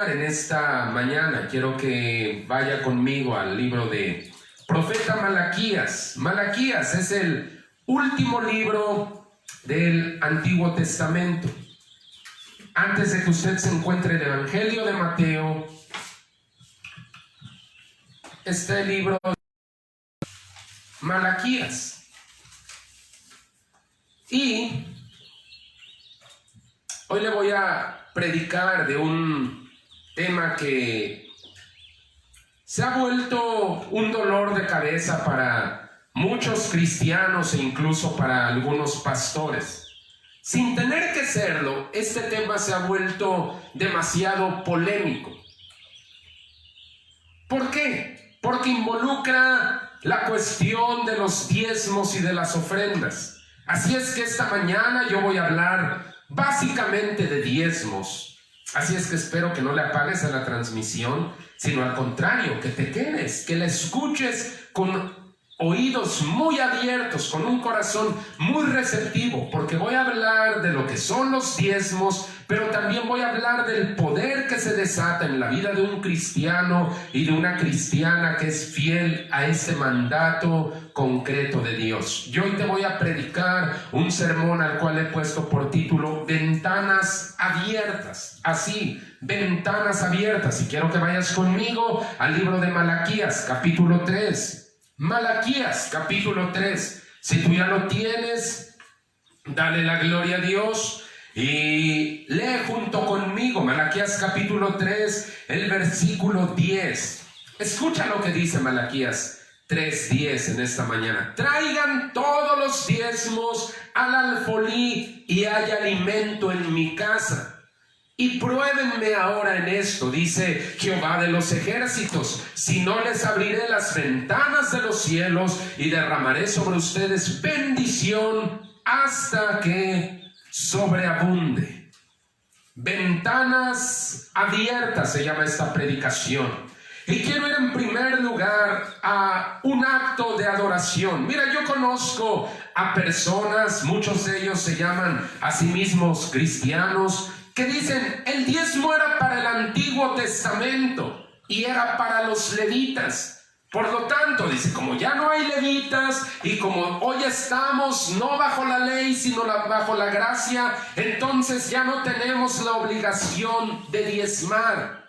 En esta mañana quiero que vaya conmigo al libro de profeta Malaquías. Malaquías es el último libro del Antiguo Testamento. Antes de que usted se encuentre el Evangelio de Mateo, está el libro de Malaquías. Y hoy le voy a predicar de un tema que se ha vuelto un dolor de cabeza para muchos cristianos e incluso para algunos pastores. Sin tener que serlo, este tema se ha vuelto demasiado polémico. ¿Por qué? Porque involucra la cuestión de los diezmos y de las ofrendas. Así es que esta mañana yo voy a hablar básicamente de diezmos. Así es que espero que no le apagues a la transmisión, sino al contrario, que te quedes, que la escuches con oídos muy abiertos, con un corazón muy receptivo, porque voy a hablar de lo que son los diezmos, pero también voy a hablar del poder que se desata en la vida de un cristiano y de una cristiana que es fiel a ese mandato concreto de Dios. Yo hoy te voy a predicar un sermón al cual he puesto por título Ventanas Abiertas. Así, ventanas abiertas. Y quiero que vayas conmigo al libro de Malaquías, capítulo 3. Malaquías, capítulo 3. Si tú ya lo tienes, dale la gloria a Dios y lee junto conmigo Malaquías capítulo 3, el versículo 10. Escucha lo que dice Malaquías 3:10 en esta mañana. Traigan todos los diezmos al alfolí y haya alimento en mi casa. Y pruébenme ahora en esto, dice Jehová de los ejércitos, si no les abriré las ventanas de los cielos y derramaré sobre ustedes bendición hasta que sobreabunde. Ventanas abiertas se llama esta predicación. Y quiero ir en primer lugar a un acto de adoración. Mira, yo conozco a personas, muchos de ellos se llaman a sí mismos cristianos, que dicen, el diezmo era para el Antiguo Testamento y era para los levitas. Por lo tanto, dice, como ya no hay levitas y como hoy estamos no bajo la ley, sino bajo la gracia, entonces ya no tenemos la obligación de diezmar.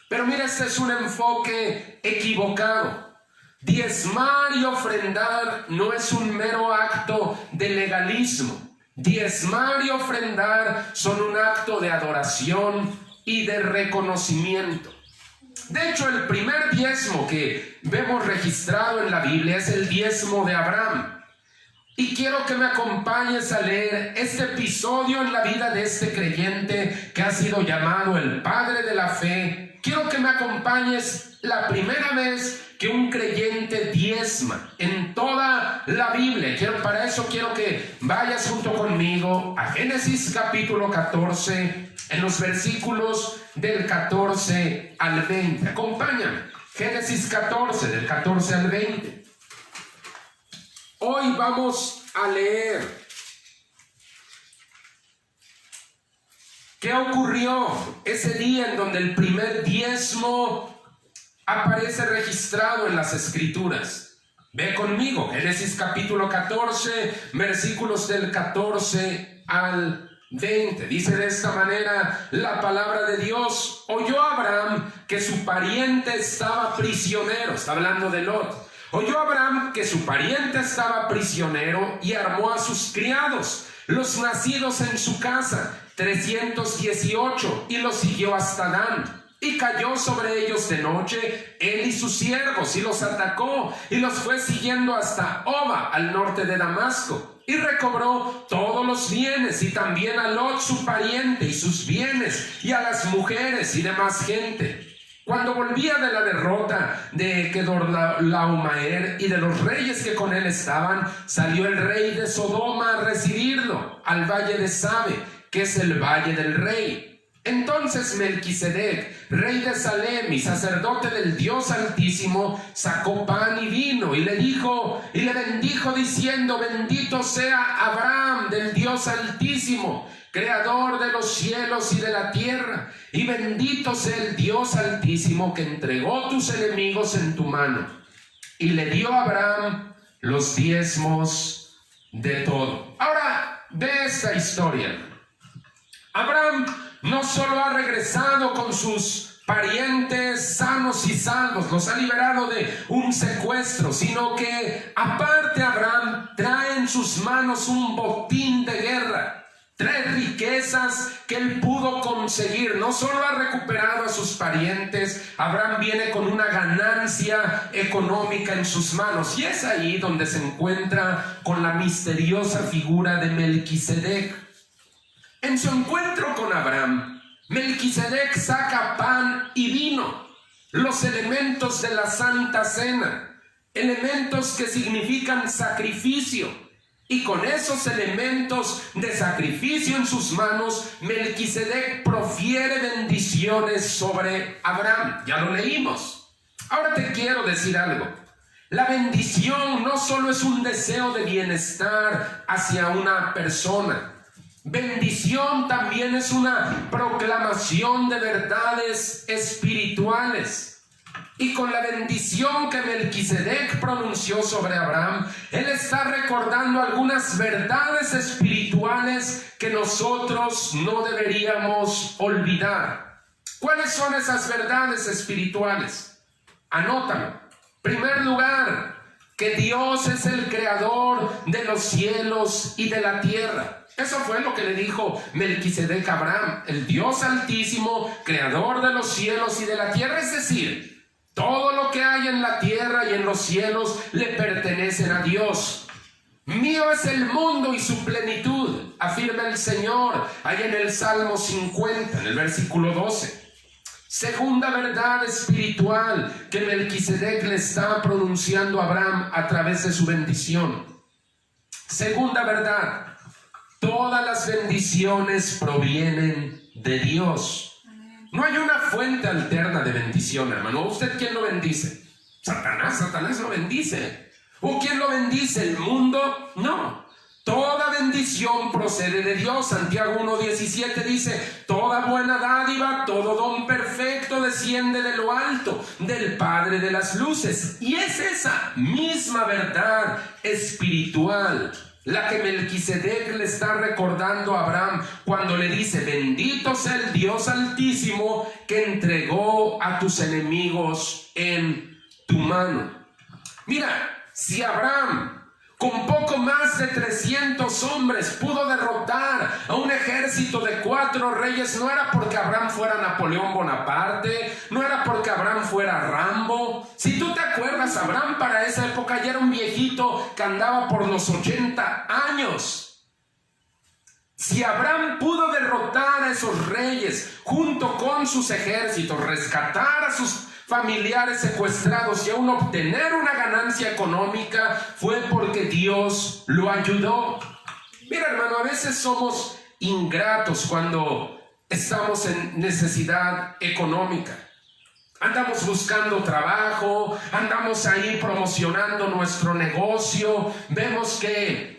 Pero mira, este es un enfoque equivocado. Diezmar y ofrendar no es un mero acto de legalismo. Diezmar y ofrendar son un acto de adoración y de reconocimiento. De hecho, el primer diezmo que vemos registrado en la Biblia es el diezmo de Abraham. Y quiero que me acompañes a leer este episodio en la vida de este creyente que ha sido llamado el padre de la fe. Quiero que me acompañes la primera vez que un creyente diezma en toda la Biblia. Para eso quiero que vayas junto conmigo a Génesis capítulo 14, en los versículos del 14 al 20. Acompáñame. Génesis 14, del 14 al 20. Hoy vamos a leer qué ocurrió ese día en donde el primer diezmo aparece registrado en las Escrituras. Ve conmigo, Génesis capítulo 14, versículos del 14 al 20. Dice de esta manera la palabra de Dios: oyó Abraham que su pariente estaba prisionero. Está hablando de Lot. Oyó Abraham que su pariente estaba prisionero y armó a sus criados, los nacidos en su casa, 318, y los siguió hasta Dan. Y cayó sobre ellos de noche, él y sus siervos, y los atacó, y los fue siguiendo hasta Oba, al norte de Damasco. Y recobró todos los bienes, y también a Lot su pariente, y sus bienes, y a las mujeres y demás gente. Cuando volvía de la derrota de Kedorlaomer y de los reyes que con él estaban, salió el rey de Sodoma a recibirlo al valle de Sabe, que es el valle del rey. Entonces Melquisedec, rey de Salem y sacerdote del Dios Altísimo, sacó pan y vino y le bendijo diciendo: bendito sea Abraham del Dios Altísimo, creador de los cielos y de la tierra, y bendito sea el Dios Altísimo que entregó tus enemigos en tu mano. Y le dio a Abraham los diezmos de todo. Ahora ve esta historia. Abraham no solo ha regresado con sus parientes sanos y salvos, los ha liberado de un secuestro, sino que aparte Abraham trae en sus manos un botín de guerra. Trae riquezas que él pudo conseguir. No solo ha recuperado a sus parientes, Abraham viene con una ganancia económica en sus manos. Y es ahí donde se encuentra con la misteriosa figura de Melquisedec. En su encuentro con Abraham, Melquisedec saca pan y vino, los elementos de la Santa Cena, elementos que significan sacrificio. Y con esos elementos de sacrificio en sus manos, Melquisedec profiere bendiciones sobre Abraham. Ya lo leímos. Ahora te quiero decir algo. La bendición no solo es un deseo de bienestar hacia una persona. Bendición también es una proclamación de verdades espirituales. Y con la bendición que Melquisedec pronunció sobre Abraham, él está recordando algunas verdades espirituales que nosotros no deberíamos olvidar. ¿Cuáles son esas verdades espirituales? Anótalo. En primer lugar, que Dios es el creador de los cielos y de la tierra. Eso fue lo que le dijo Melquisedec a Abraham, el Dios Altísimo, creador de los cielos y de la tierra. Es decir, todo lo que hay en la tierra y en los cielos le pertenecen a Dios. Mío es el mundo y su plenitud, afirma el Señor, ahí en el Salmo 50, en el versículo 12. Segunda verdad espiritual que Melquisedec le está pronunciando a Abraham a través de su bendición. Segunda verdad, todas las bendiciones provienen de Dios. No hay una fuente alterna de bendición, hermano. ¿Usted quién lo bendice? Satanás lo bendice. ¿O quién lo bendice? ¿El mundo? No. Toda bendición procede de Dios. Santiago 1:17 dice: toda buena dádiva, todo don perfecto desciende de lo alto, del Padre de las luces. Y es esa misma verdad espiritual la que Melquisedec le está recordando a Abraham cuando le dice: bendito sea el Dios Altísimo que entregó a tus enemigos en tu mano. Mira, si Abraham con poco más de 300 hombres pudo derrotar a un ejército de 4 reyes, no era porque Abraham fuera Napoleón Bonaparte, no era porque Abraham fuera Rambo. Si tú te acuerdas, Abraham para esa época ya era un viejito que andaba por los 80 años. Si Abraham pudo derrotar a esos reyes junto con sus ejércitos, rescatar a sus familiares secuestrados y aún obtener una ganancia económica, fue porque Dios lo ayudó. Mira, hermano, a veces somos ingratos cuando estamos en necesidad económica. Andamos buscando trabajo, andamos ahí promocionando nuestro negocio, vemos que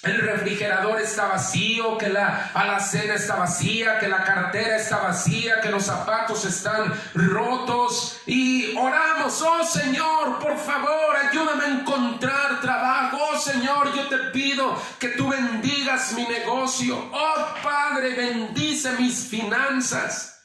el refrigerador está vacío, que la alacena está vacía, que la cartera está vacía, que los zapatos están rotos y oramos: oh Señor, por favor, ayúdame a encontrar trabajo. Oh Señor, yo te pido que tú bendigas mi negocio. Oh Padre, bendice mis finanzas.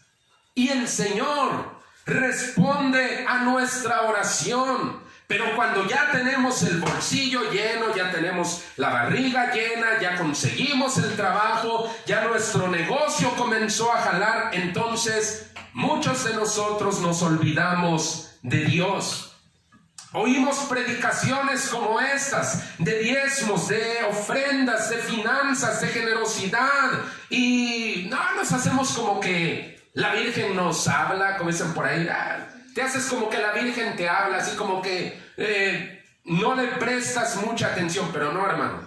Y el Señor responde a nuestra oración. Pero cuando ya tenemos el bolsillo lleno, ya tenemos la barriga llena, ya conseguimos el trabajo, ya nuestro negocio comenzó a jalar, entonces muchos de nosotros nos olvidamos de Dios. Oímos predicaciones como estas, de diezmos, de ofrendas, de finanzas, de generosidad, y no nos hacemos como que la Virgen nos habla, como dicen por ahí. Te haces como que la Virgen te habla, así como que no le prestas mucha atención, pero no, hermano.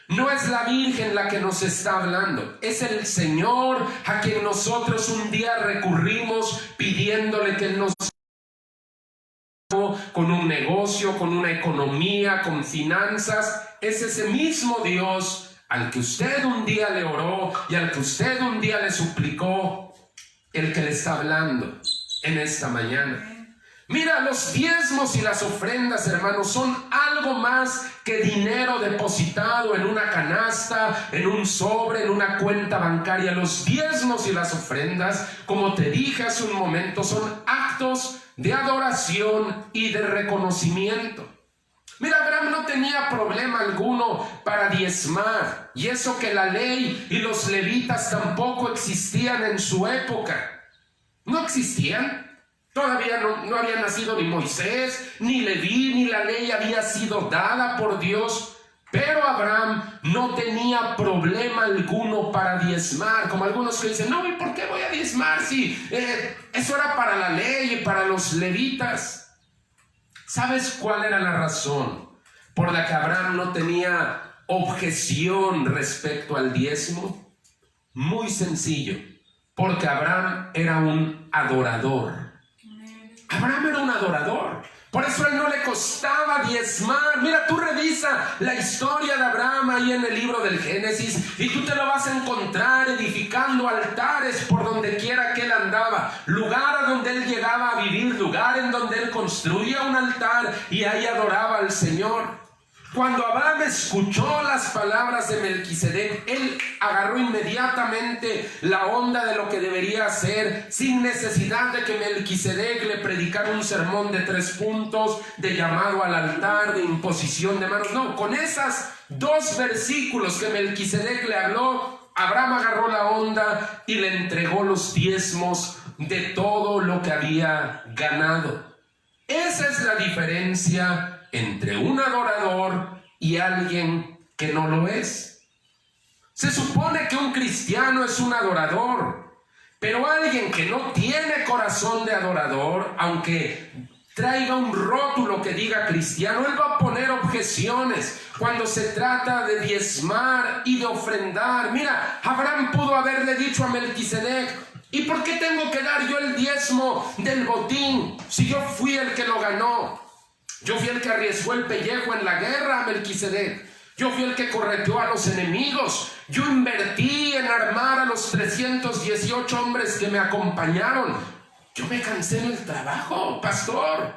No es la Virgen la que nos está hablando, es el Señor a quien nosotros un día recurrimos pidiéndole que Él nos con un negocio, con una economía, con finanzas. Es ese mismo Dios al que usted un día le oró y al que usted un día le suplicó, el que le está hablando en esta mañana. Mira, los diezmos y las ofrendas, hermanos, son algo más que dinero depositado en una canasta, en un sobre, en una cuenta bancaria. Los diezmos y las ofrendas, como te dije hace un momento, son actos de adoración y de reconocimiento. Mira, Abraham no tenía problema alguno para diezmar, y eso que la ley y los levitas tampoco existían en su época. No existían. Todavía no había nacido ni Moisés, ni Leví, ni la ley había sido dada por Dios. Pero Abraham no tenía problema alguno para diezmar. Como algunos que dicen, no, ¿y por qué voy a diezmar si eso era para la ley y para los levitas? ¿Sabes cuál era la razón por la que Abraham no tenía objeción respecto al diezmo? Muy sencillo, porque Abraham era un adorador. Abraham era un adorador. Por eso a él no le costaba diezmar. Mira, tú revisa la historia de Abraham ahí en el libro del Génesis y tú te lo vas a encontrar edificando altares por donde quiera que él andaba. Lugar a donde él llegaba a vivir, lugar en donde él construía un altar y ahí adoraba al Señor. Cuando Abraham escuchó las palabras de Melquisedec, él agarró inmediatamente la onda de lo que debería hacer, sin necesidad de que Melquisedec le predicara un sermón de 3 puntos, de llamado al altar, de imposición de manos. No, con esas 2 versículos que Melquisedec le habló, Abraham agarró la onda y le entregó los diezmos de todo lo que había ganado. Esa es la diferencia entre un adorador y alguien que no lo es. Se supone que un cristiano es un adorador, pero alguien que no tiene corazón de adorador, aunque traiga un rótulo que diga cristiano, él va a poner objeciones cuando se trata de diezmar y de ofrendar. Mira, Abraham pudo haberle dicho a Melquisedec, ¿y por qué tengo que dar yo el diezmo del botín si yo fui el que lo ganó? Yo fui el que arriesgó el pellejo en la guerra, Melquisedec. Yo fui el que correteó a los enemigos. Yo invertí en armar a los 318 hombres que me acompañaron. Yo me cansé en el trabajo, pastor.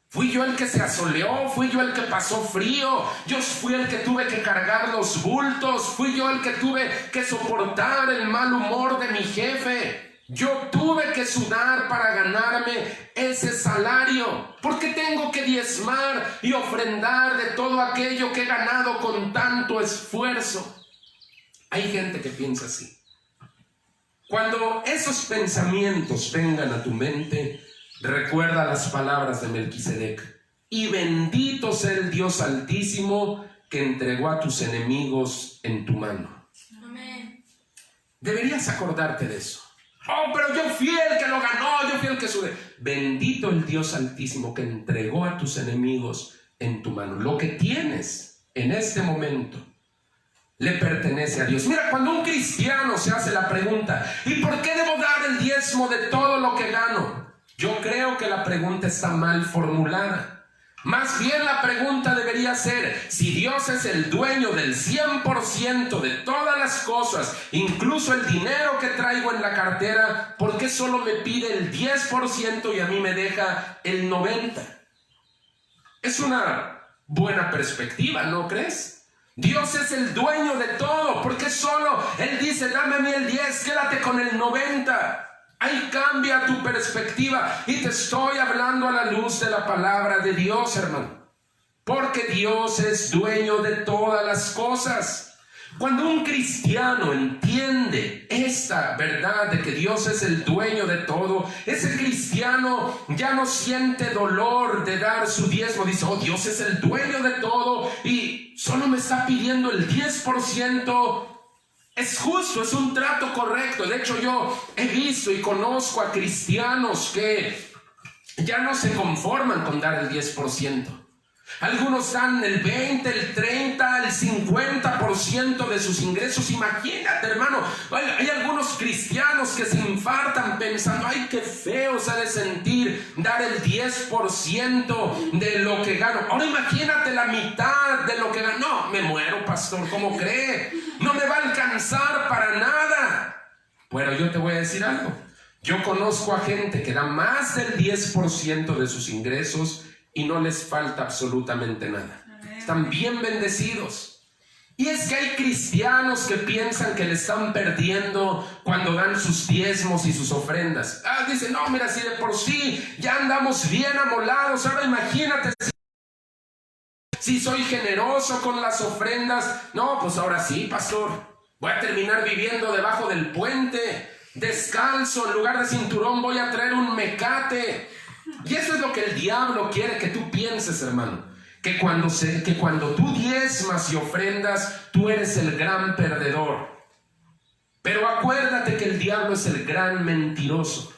Fui yo el que se asoleó, fui yo el que pasó frío, yo fui el que tuve que cargar los bultos, fui yo el que tuve que soportar el mal humor de mi jefe. Yo tuve que sudar para ganarme ese salario. ¿Por qué tengo que diezmar y ofrendar de todo aquello que he ganado con tanto esfuerzo? Hay gente que piensa así. Cuando esos pensamientos vengan a tu mente, recuerda las palabras de Melquisedec. Y bendito sea el Dios Altísimo que entregó a tus enemigos en tu mano. Amén. Deberías acordarte de eso. Oh, pero yo fui el que lo ganó, yo fui el que sube. Bendito el Dios Altísimo que entregó a tus enemigos en tu mano. Lo que tienes en este momento le pertenece a Dios. Mira, cuando un cristiano se hace la pregunta, ¿y por qué debo dar el diezmo de todo lo que gano? Yo creo que la pregunta está mal formulada. Más bien la pregunta debería ser, si Dios es el dueño del 100% de todas las cosas, incluso el dinero que traigo en la cartera, ¿por qué solo me pide el 10% y a mí me deja el 90%? Es una buena perspectiva, ¿no crees? Dios es el dueño de todo, ¿por qué solo Él dice, dame a mí el 10, quédate con el 90%? Ahí cambia tu perspectiva y te estoy hablando a la luz de la palabra de Dios, hermano. Porque Dios es dueño de todas las cosas. Cuando un cristiano entiende esta verdad de que Dios es el dueño de todo, ese cristiano ya no siente dolor de dar su diezmo. Dice, oh, Dios es el dueño de todo y solo me está pidiendo el 10%. Es justo, es un trato correcto. De hecho, yo he visto y conozco a cristianos que ya no se conforman con dar el 10%. Algunos dan el 20, el 30, el 50% de sus ingresos. Imagínate, hermano, hay algunos cristianos que se infartan pensando, ay, qué feo se ha de sentir dar el 10% de lo que gano. Ahora imagínate la mitad de lo que gano. No, me muero, pastor, ¿cómo cree? No me va a alcanzar para nada. Bueno, yo te voy a decir algo. Yo conozco a gente que da más del 10% de sus ingresos y no les falta absolutamente nada. Están bien bendecidos. Y es que hay cristianos que piensan que le están perdiendo cuando dan sus diezmos y sus ofrendas. Dicen, no, mira, si de por sí ya andamos bien amolados, ahora imagínate si soy generoso con las ofrendas. No, pues ahora sí, pastor, voy a terminar viviendo debajo del puente, descalzo, en lugar de cinturón voy a traer un mecate. Y eso es lo que el diablo quiere que tú pienses, hermano. Que cuando tú diezmas y ofrendas, tú eres el gran perdedor. Pero acuérdate que el diablo es el gran mentiroso.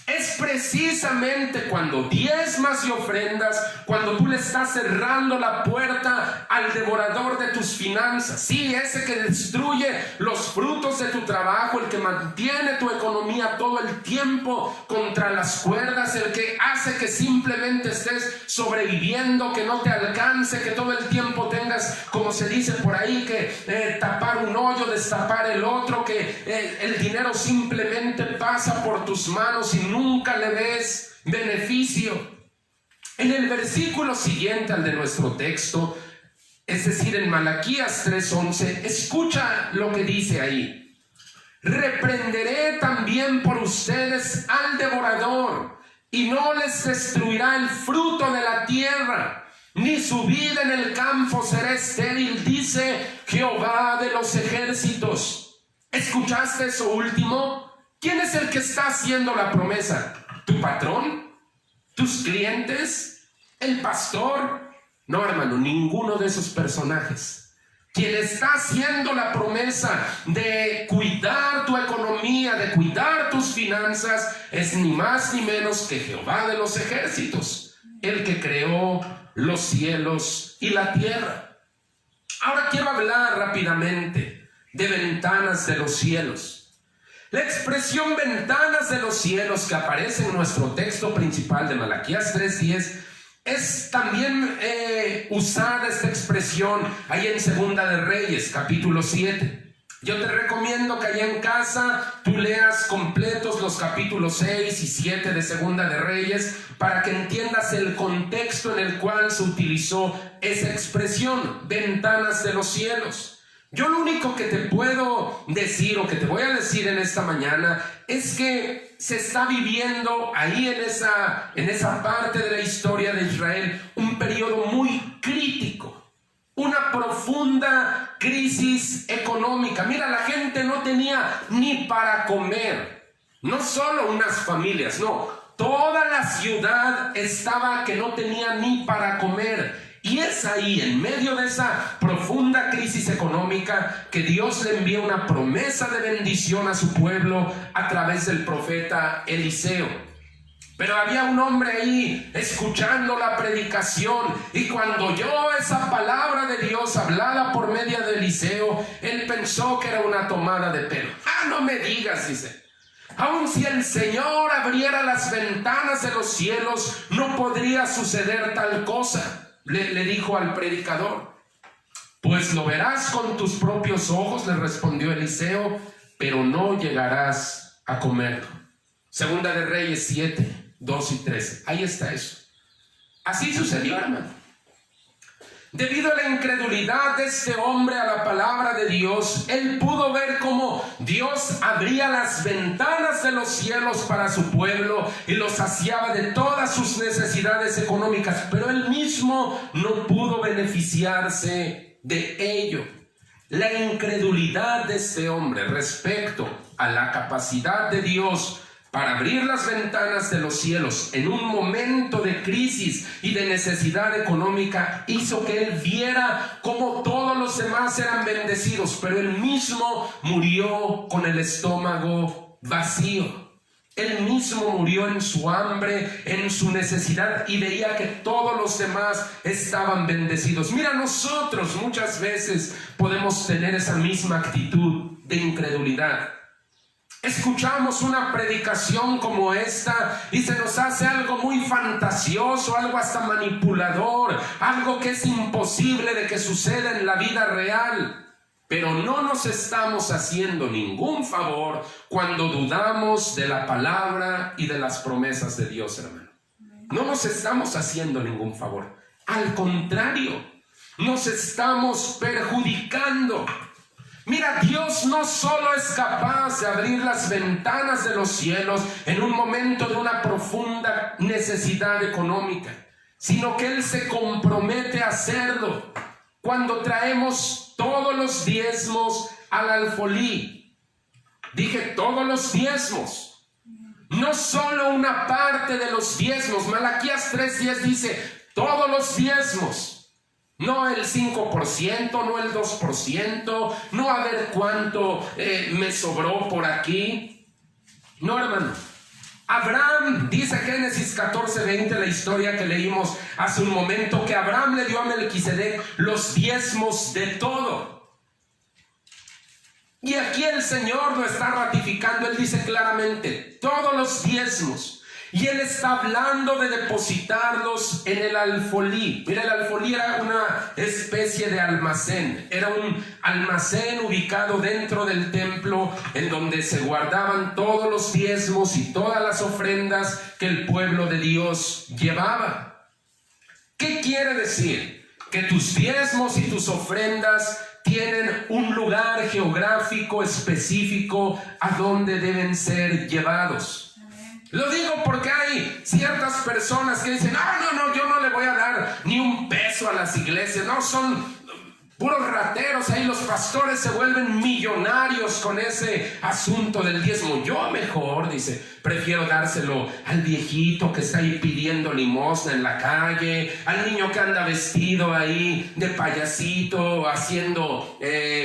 Es precisamente cuando diezmas y ofrendas, cuando tú le estás cerrando la puerta al devorador de tus finanzas. Sí, ese que destruye los frutos de tu trabajo, el que mantiene tu economía todo el tiempo contra las cuerdas, el que hace que simplemente estés sobreviviendo, que no te alcance, que todo el tiempo tengas, como se dice por ahí, que tapar un hoyo, destapar el otro, que el dinero simplemente pasa por tus manos y nunca le ves beneficio. En el versículo siguiente al de nuestro texto, es decir, en Malaquías 3:11, escucha lo que dice ahí. Reprenderé también por ustedes al devorador, y no les destruirá el fruto de la tierra, ni su vida en el campo será estéril, dice Jehová de los ejércitos. ¿Escuchaste eso último? ¿Quién es el que está haciendo la promesa? ¿Tu patrón? ¿Tus clientes? ¿El pastor? No, hermano, ninguno de esos personajes. Quien está haciendo la promesa de cuidar tu economía, de cuidar tus finanzas, es ni más ni menos que Jehová de los ejércitos, el que creó los cielos y la tierra. Ahora quiero hablar rápidamente de ventanas de los cielos. La expresión ventanas de los cielos que aparece en nuestro texto principal de Malaquías 3:10 es también usada esta expresión ahí en Segunda de Reyes, capítulo 7. Yo te recomiendo que allá en casa tú leas completos los capítulos 6 y 7 de Segunda de Reyes para que entiendas el contexto en el cual se utilizó esa expresión, ventanas de los cielos. Yo lo único que te puedo decir o que te voy a decir en esta mañana es que se está viviendo ahí en esa parte de la historia de Israel un periodo muy crítico, una profunda crisis económica. Mira, la gente no tenía ni para comer, no solo unas familias, no, toda la ciudad estaba que no tenía ni para comer. Y es ahí, en medio de esa profunda crisis económica, que Dios le envía una promesa de bendición a su pueblo a través del profeta Eliseo. Pero había un hombre ahí escuchando la predicación, y cuando oyó esa palabra de Dios hablada por medio de Eliseo, él pensó que era una tomada de pelo. No me digas, dice. Aun si el Señor abriera las ventanas de los cielos, no podría suceder tal cosa. Le dijo al predicador. Pues lo verás con tus propios ojos, le respondió Eliseo, pero no llegarás a comerlo. Segunda de Reyes 7, 2 y 13. Ahí está eso. Así sucedió, hermano. Debido a la incredulidad de este hombre a la palabra de Dios, él pudo ver cómo Dios abría las ventanas de los cielos para su pueblo y los saciaba de todas sus necesidades económicas, pero él mismo no pudo beneficiarse de ello. La incredulidad de este hombre respecto a la capacidad de Dios para abrir las ventanas de los cielos en un momento de crisis y de necesidad económica hizo que él viera cómo todos los demás eran bendecidos, pero él mismo murió con el estómago vacío. Él mismo murió en su hambre, en su necesidad, y veía que todos los demás estaban bendecidos. Mira, nosotros muchas veces podemos tener esa misma actitud de incredulidad. Escuchamos una predicación como esta y se nos hace algo muy fantasioso, algo hasta manipulador, algo que es imposible de que suceda en la vida real. Pero no nos estamos haciendo ningún favor cuando dudamos de la palabra y de las promesas de Dios, hermano. No nos estamos haciendo ningún favor. Al contrario, nos estamos perjudicando. Mira, Dios no solo es capaz de abrir las ventanas de los cielos en un momento de una profunda necesidad económica, sino que Él se compromete a hacerlo cuando traemos todos los diezmos al alfolí. Dije todos los diezmos, no solo una parte de los diezmos. Malaquías 3:10 dice todos los diezmos. No el 5%, no el 2%, no a ver cuánto me sobró por aquí. No, hermano. Abraham, dice Génesis 14:20, la historia que leímos hace un momento, que Abraham le dio a Melquisedec los diezmos de todo. Y aquí el Señor lo está ratificando. Él dice claramente, todos los diezmos. Y Él está hablando de depositarlos en el alfolí. Mira, el alfolí era una especie de almacén. Era un almacén ubicado dentro del templo en donde se guardaban todos los diezmos y todas las ofrendas que el pueblo de Dios llevaba. ¿Qué quiere decir? Que tus diezmos y tus ofrendas tienen un lugar geográfico específico a donde deben ser llevados. Lo digo porque hay ciertas personas que dicen, no, yo no le voy a dar ni un peso a las iglesias. No, son puros rateros. Ahí los pastores se vuelven millonarios con ese asunto del diezmo. Yo mejor, dice, prefiero dárselo al viejito que está ahí pidiendo limosna en la calle, al niño que anda vestido ahí de payasito haciendo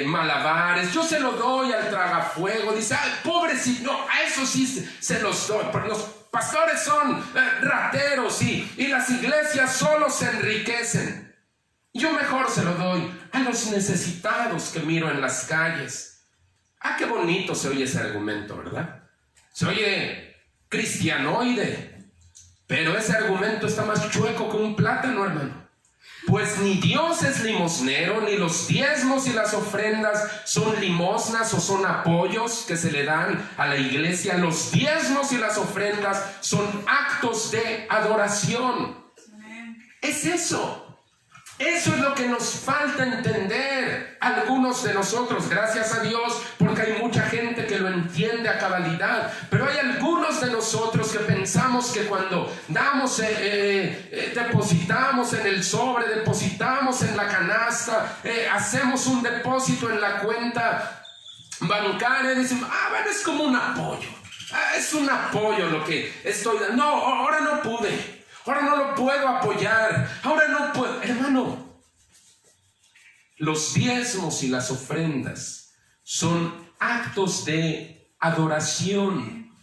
malabares. Yo se lo doy al tragafuego. Dice, ay, pobrecito. No, a eso sí se los doy. Pero los pastores son rateros y las iglesias solo se enriquecen. Yo mejor se lo doy a los necesitados que miro en las calles. Qué bonito se oye ese argumento, ¿verdad? Se oye cristianoide, pero ese argumento está más chueco que un plátano, hermano. Pues ni Dios es limosnero, ni los diezmos y las ofrendas son limosnas o son apoyos que se le dan a la iglesia. Los diezmos y las ofrendas son actos de adoración. Es eso. Eso es lo que nos falta entender algunos de nosotros. Gracias a Dios, porque hay mucha gente que lo entiende a cabalidad. Pero hay algunos de nosotros que pensamos que cuando damos, depositamos en el sobre, depositamos en la canasta, hacemos un depósito en la cuenta bancaria, decimos, bueno, es como un apoyo. Es un apoyo lo que estoy dando. No, ahora no pude. Ahora no lo puedo apoyar. Ahora no puedo. Hermano, los diezmos y las ofrendas son actos de adoración.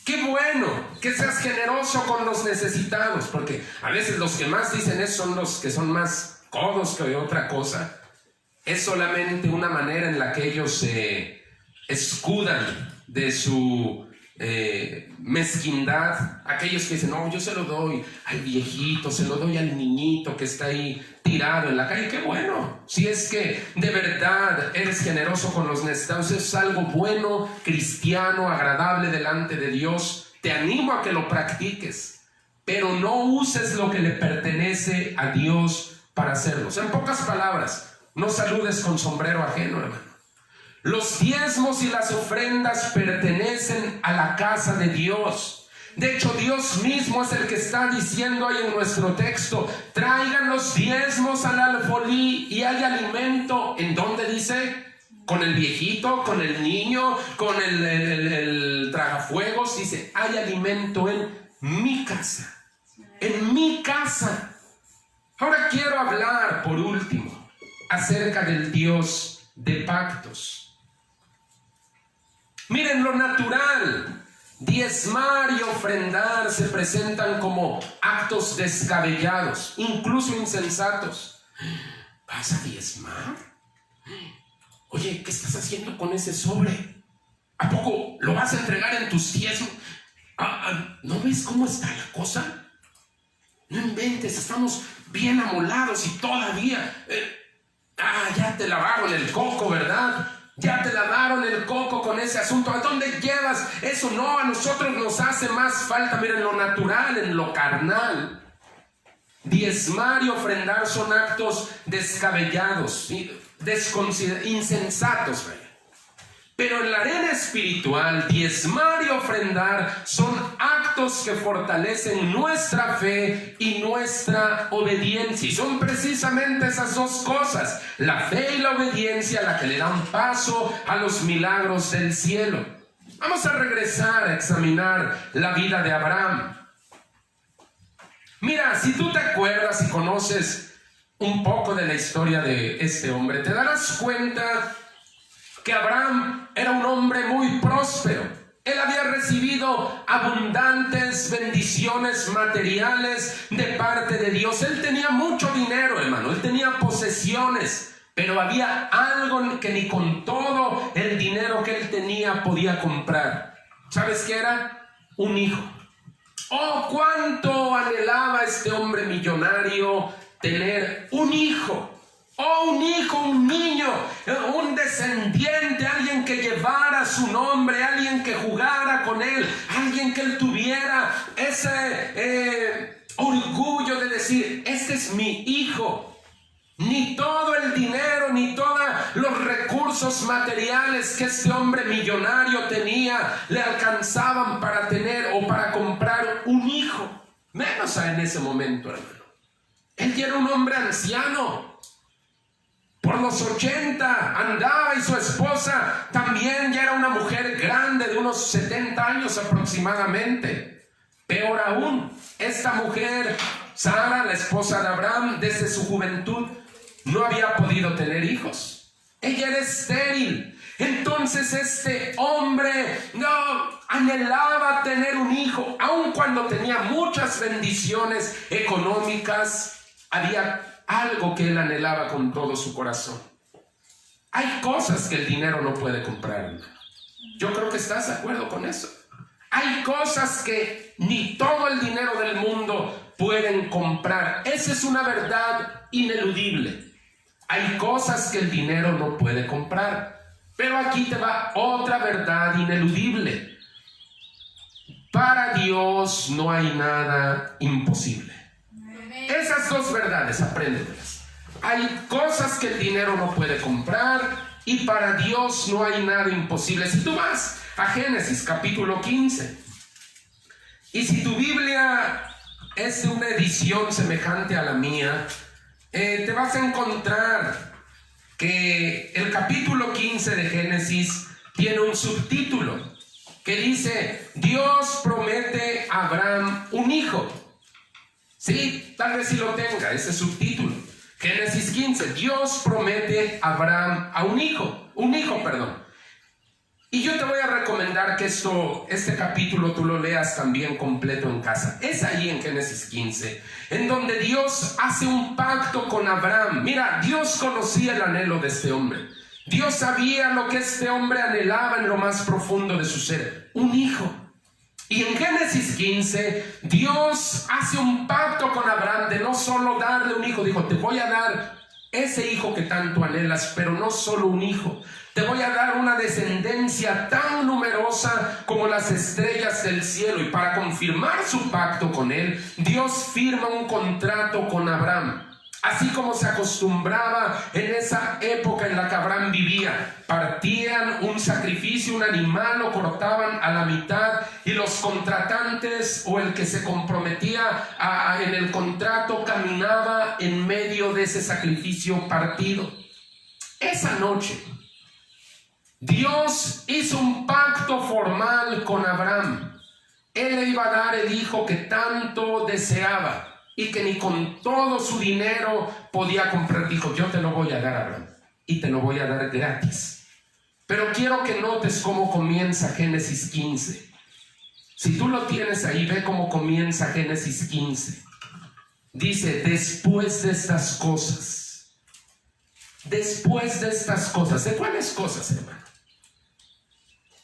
Qué bueno que seas generoso con los necesitados, porque a veces los que más dicen eso son los que son más codos que otra cosa. Es solamente una manera en la que ellos se escudan de su mezquindad. Aquellos que dicen, no, yo se lo doy al viejito, se lo doy al niñito que está ahí tirado en la calle. Qué bueno, si es que de verdad eres generoso con los necesitados, es algo bueno, cristiano, agradable delante de Dios. Te animo a que lo practiques, pero no uses lo que le pertenece a Dios para hacerlo. O sea, en pocas palabras, no saludes con sombrero ajeno, hermano. Los diezmos y las ofrendas pertenecen a la casa de Dios. De hecho, Dios mismo es el que está diciendo ahí en nuestro texto, traigan los diezmos al alfolí y hay alimento. ¿En dónde dice? Con el viejito, con el niño, con el tragafuegos. Dice, hay alimento en mi casa. En mi casa. Ahora quiero hablar, por último, acerca del Dios de pactos. Miren, lo natural Diezmar y ofrendar se presentan como actos descabellados, incluso insensatos. ¿Vas a diezmar? Oye, ¿qué estás haciendo con ese sobre? ¿A poco lo vas a entregar en tus diezmos? ¿No ves cómo está la cosa? No inventes, estamos bien amolados y todavía... ya te lavaron el coco, ¿verdad? Ya te lavaron el coco con ese asunto. ¿A dónde llevas eso? No, a nosotros nos hace más falta, miren, lo natural, en lo carnal. Diezmar y ofrendar son actos descabellados, insensatos, ¿verdad? Pero en la arena espiritual, diezmar y ofrendar son actos que fortalecen nuestra fe y nuestra obediencia. Y son precisamente esas dos cosas, la fe y la obediencia, la que le dan paso a los milagros del cielo. Vamos a regresar a examinar la vida de Abraham. Mira, si tú te acuerdas y conoces un poco de la historia de este hombre, te darás cuenta que Abraham era un hombre muy próspero. Él había recibido abundantes bendiciones materiales de parte de Dios. Él tenía mucho dinero, hermano. Él tenía posesiones. Pero había algo que ni con todo el dinero que él tenía podía comprar. ¿Sabes qué era? Un hijo. Oh, cuánto anhelaba este hombre millonario tener un hijo. Oh, un hijo, un niño, un descendiente, alguien que llevara su nombre, alguien que jugara con él, alguien que él tuviera ese orgullo de decir, este es mi hijo. Ni todo el dinero, ni todos los recursos materiales que este hombre millonario tenía le alcanzaban para tener o para comprar un hijo. Menos en ese momento, hermano. Él ya era un hombre anciano. Por los 80 andaba, y su esposa también ya era una mujer grande de unos 70 años aproximadamente. Peor aún, esta mujer, Sara, la esposa de Abraham, desde su juventud no había podido tener hijos. Ella era estéril. Entonces este hombre anhelaba tener un hijo, aun cuando tenía muchas bendiciones económicas. Había algo que él anhelaba con todo su corazón. Hay cosas que el dinero no puede comprar, hermano. Yo creo que estás de acuerdo con eso. Hay cosas que ni todo el dinero del mundo pueden comprar. Esa es una verdad ineludible. Hay cosas que el dinero no puede comprar. Pero aquí te va otra verdad ineludible. Para Dios no hay nada imposible. Esas dos verdades, apréndemelas. Hay cosas que el dinero no puede comprar y para Dios no hay nada imposible. Si tú vas a Génesis capítulo 15 y si tu Biblia es de una edición semejante a la mía, te vas a encontrar que el capítulo 15 de Génesis tiene un subtítulo que dice: Dios promete a Abraham un hijo. Sí, tal vez sí lo tenga, ese subtítulo. Génesis 15, Dios promete a Abraham a un hijo. Y yo te voy a recomendar que este capítulo tú lo leas también completo en casa. Es ahí en Génesis 15, en donde Dios hace un pacto con Abraham. Mira, Dios conocía el anhelo de este hombre. Dios sabía lo que este hombre anhelaba en lo más profundo de su ser: un hijo. Y en Génesis 15, Dios hace un pacto con Abraham de no solo darle un hijo. Dijo: te voy a dar ese hijo que tanto anhelas, pero no solo un hijo. Te voy a dar una descendencia tan numerosa como las estrellas del cielo. Y para confirmar su pacto con él, Dios firma un contrato con Abraham. Así como se acostumbraba en esa época en la que Abraham vivía. Partían un sacrificio, un animal, lo cortaban a la mitad y los contratantes o el que se comprometía en el contrato caminaba en medio de ese sacrificio partido. Esa noche Dios hizo un pacto formal con Abraham. Él le iba a dar el hijo que tanto deseaba y que ni con todo su dinero podía comprar. Dijo: yo te lo voy a dar, Abraham, y te lo voy a dar gratis. Pero quiero que notes cómo comienza Génesis 15. Si tú lo tienes ahí, ve cómo comienza Génesis 15. Dice, después de estas cosas. Después de estas cosas. ¿De cuáles cosas, hermano?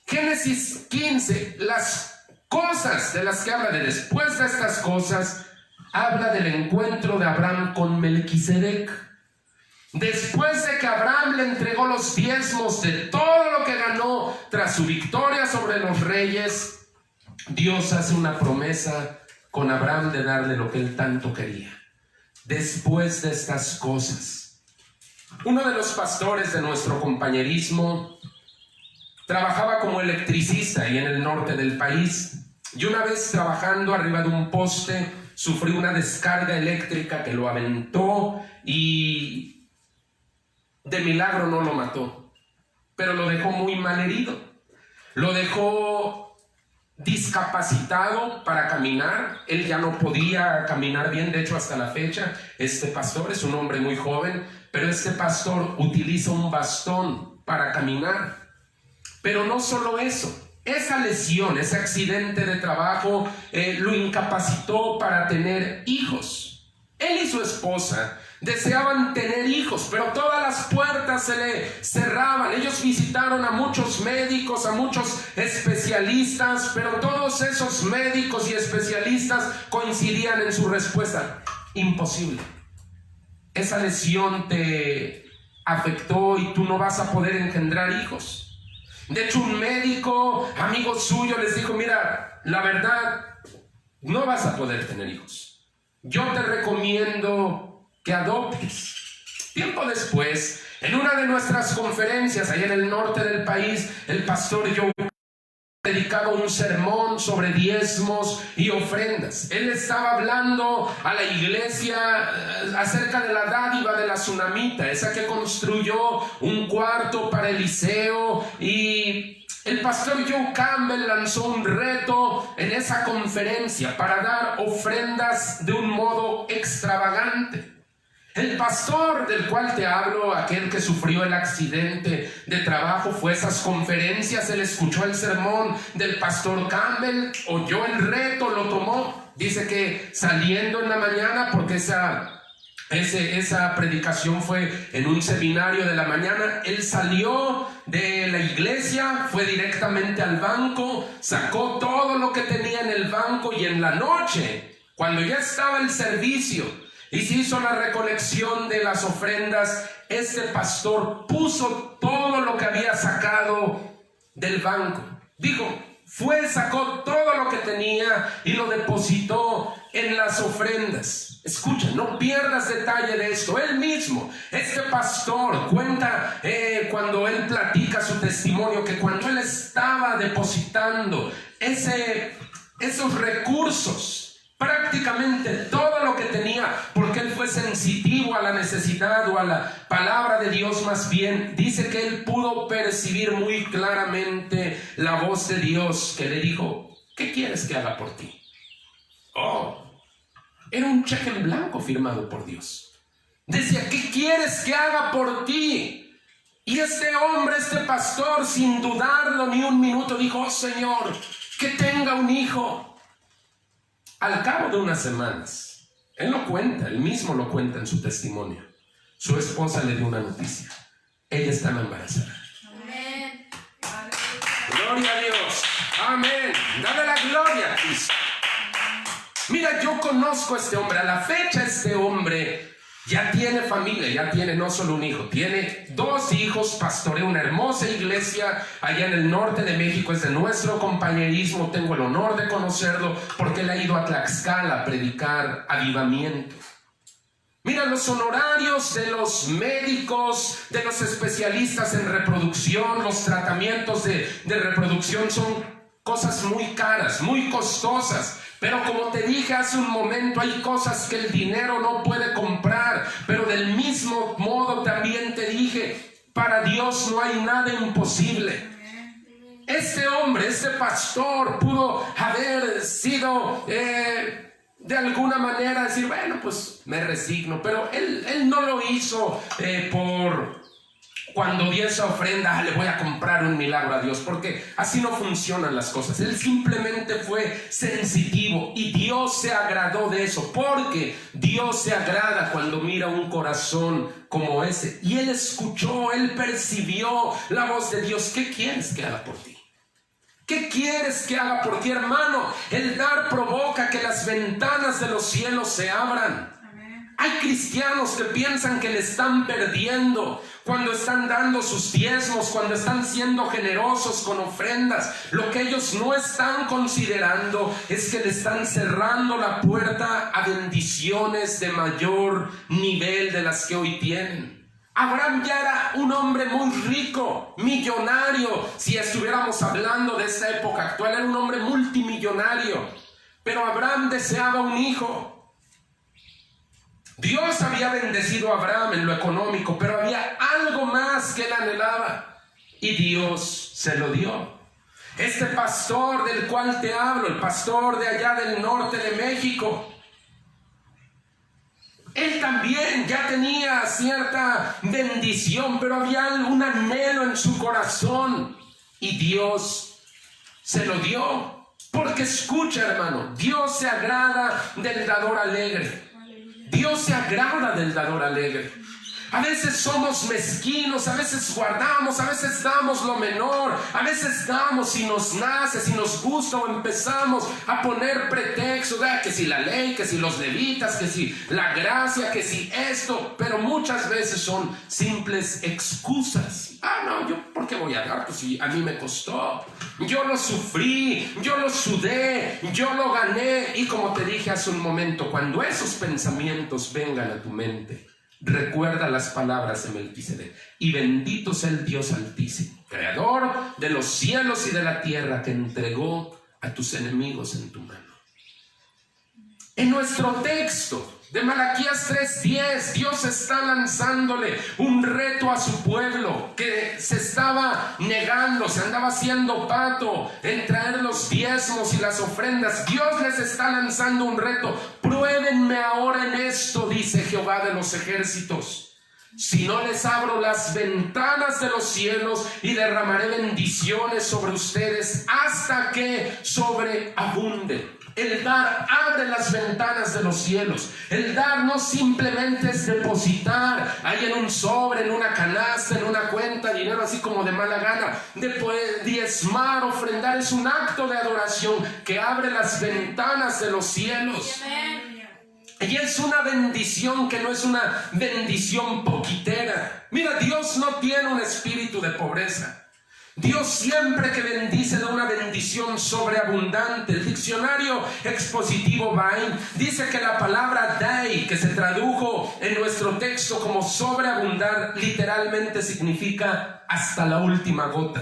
Génesis 15, las cosas de las que habla de después de estas cosas, habla del encuentro de Abraham con Melquisedec. Después de que Abraham le entregó los diezmos de todo lo que ganó tras su victoria sobre los reyes, Dios hace una promesa con Abraham de darle lo que él tanto quería. Después de estas cosas, uno de los pastores de nuestro compañerismo trabajaba como electricista ahí en el norte del país, y una vez trabajando arriba de un poste sufrió una descarga eléctrica que lo aventó y de milagro no lo mató, pero lo dejó muy mal herido. Lo dejó discapacitado para caminar. Él ya no podía caminar bien. De hecho, hasta la fecha, este pastor es un hombre muy joven, pero este pastor utiliza un bastón para caminar. Pero no solo eso. Esa lesión, ese accidente de trabajo lo incapacitó para tener hijos. Él y su esposa deseaban tener hijos, pero todas las puertas se le cerraban. Ellos visitaron a muchos médicos, a muchos especialistas, pero todos esos médicos y especialistas coincidían en su respuesta: imposible. Esa lesión te afectó y tú no vas a poder engendrar hijos. De hecho, un médico, amigo suyo, les dijo: mira, la verdad, no vas a poder tener hijos. Yo te recomiendo que adoptes. Tiempo después, en una de nuestras conferencias allá en el norte del país, el pastor Joe dedicaba un sermón sobre diezmos y ofrendas. Él estaba hablando a la iglesia acerca de la dádiva de la tsunamita, esa que construyó un cuarto para Eliseo, y el pastor Joe Campbell lanzó un reto en esa conferencia para dar ofrendas de un modo extravagante. El pastor del cual te hablo, aquel que sufrió el accidente de trabajo, fue a esas conferencias, él escuchó el sermón del pastor Campbell, oyó el reto, lo tomó. Dice que saliendo en la mañana, porque esa predicación fue en un seminario de la mañana, él salió de la iglesia, fue directamente al banco, sacó todo lo que tenía en el banco, y en la noche, cuando ya estaba el servicio y se hizo la recolección de las ofrendas, este pastor puso todo lo que había sacado del banco. Sacó todo lo que tenía y lo depositó en las ofrendas. Escucha, no pierdas detalle de esto. Él mismo, este pastor, cuenta cuando él platica su testimonio, que cuando él estaba depositando esos recursos, prácticamente todo lo que tenía, porque él fue sensitivo a la necesidad o a la palabra de Dios más bien, dice que él pudo percibir muy claramente la voz de Dios que le dijo: ¿qué quieres que haga por ti? Era un cheque en blanco firmado por Dios. Decía: ¿qué quieres que haga por ti? Y este hombre, este pastor, sin dudarlo ni un minuto, dijo: oh Señor, que tenga un hijo. Al cabo de unas semanas, él mismo lo cuenta en su testimonio, su esposa le dio una noticia: ella estaba embarazada. Amén. Gloria a Dios. Amén. Dale la gloria a Cristo. Mira, yo conozco a este hombre. A la fecha, este hombre ya tiene familia, ya tiene no solo un hijo, tiene 2 hijos, pastorea una hermosa iglesia allá en el norte de México, es de nuestro compañerismo, tengo el honor de conocerlo porque él ha ido a Tlaxcala a predicar avivamiento. Mira, los honorarios de los médicos, de los especialistas en reproducción, los tratamientos de reproducción son cosas muy caras, muy costosas. Pero como te dije hace un momento, hay cosas que el dinero no puede comprar. Pero del mismo modo también te dije, para Dios no hay nada imposible. Este hombre, este pastor, pudo haber sido de alguna manera decir: bueno, pues me resigno. Pero él no lo hizo por cuando di esa ofrenda, le voy a comprar un milagro a Dios, porque así no funcionan las cosas. Él simplemente fue sensitivo y Dios se agradó de eso, porque Dios se agrada cuando mira un corazón como ese. Y él escuchó, él percibió la voz de Dios. ¿Qué quieres que haga por ti? ¿Qué quieres que haga por ti, hermano? El dar provoca que las ventanas de los cielos se abran. Hay cristianos que piensan que le están perdiendo cuando están dando sus diezmos, cuando están siendo generosos con ofrendas. Lo que ellos no están considerando es que le están cerrando la puerta a bendiciones de mayor nivel de las que hoy tienen. Abraham ya era un hombre muy rico, millonario. Si estuviéramos hablando de esta época actual, era un hombre multimillonario. Pero Abraham deseaba un hijo. Dios había bendecido a Abraham en lo económico, pero había algo más que él anhelaba y Dios se lo dio. Este pastor del cual te hablo, el pastor de allá del norte de México, él también ya tenía cierta bendición, pero había un anhelo en su corazón y Dios se lo dio. Porque escucha, hermano, Dios se agrada del dador alegre. Dios se agrada del dador alegre. A veces somos mezquinos, a veces guardamos, a veces damos lo menor, a veces damos si nos nace, si nos gusta, o empezamos a poner pretextos, que si la ley, que si los levitas, que si la gracia, que si esto, pero muchas veces son simples excusas. No, yo ¿por qué voy a dar? Pues si a mí me costó, yo lo sufrí, yo lo sudé, yo lo gané. Y como te dije hace un momento, cuando esos pensamientos vengan a tu mente, recuerda las palabras de Melquisedec: y bendito sea el Dios Altísimo, creador de los cielos y de la tierra, que entregó a tus enemigos en tu mano. En nuestro texto de Malaquías 3:10, Dios está lanzándole un reto a su pueblo que se estaba negando, se andaba haciendo pato en traer los diezmos y las ofrendas. Dios les está lanzando un reto: pruébenme ahora en esto, dice Jehová de los ejércitos, si no les abro las ventanas de los cielos y derramaré bendiciones sobre ustedes hasta que sobreabunden. El dar abre las ventanas de los cielos. El dar no simplemente es depositar ahí en un sobre, en una canasta, en una cuenta, dinero así como de mala gana. Diezmar, ofrendar, es un acto de adoración que abre las ventanas de los cielos. Y es una bendición que no es una bendición poquitera. Mira, Dios no tiene un espíritu de pobreza. Dios siempre que bendice da una bendición sobreabundante. El diccionario expositivo Vine dice que la palabra dai, que se tradujo en nuestro texto como sobreabundar, literalmente significa hasta la última gota.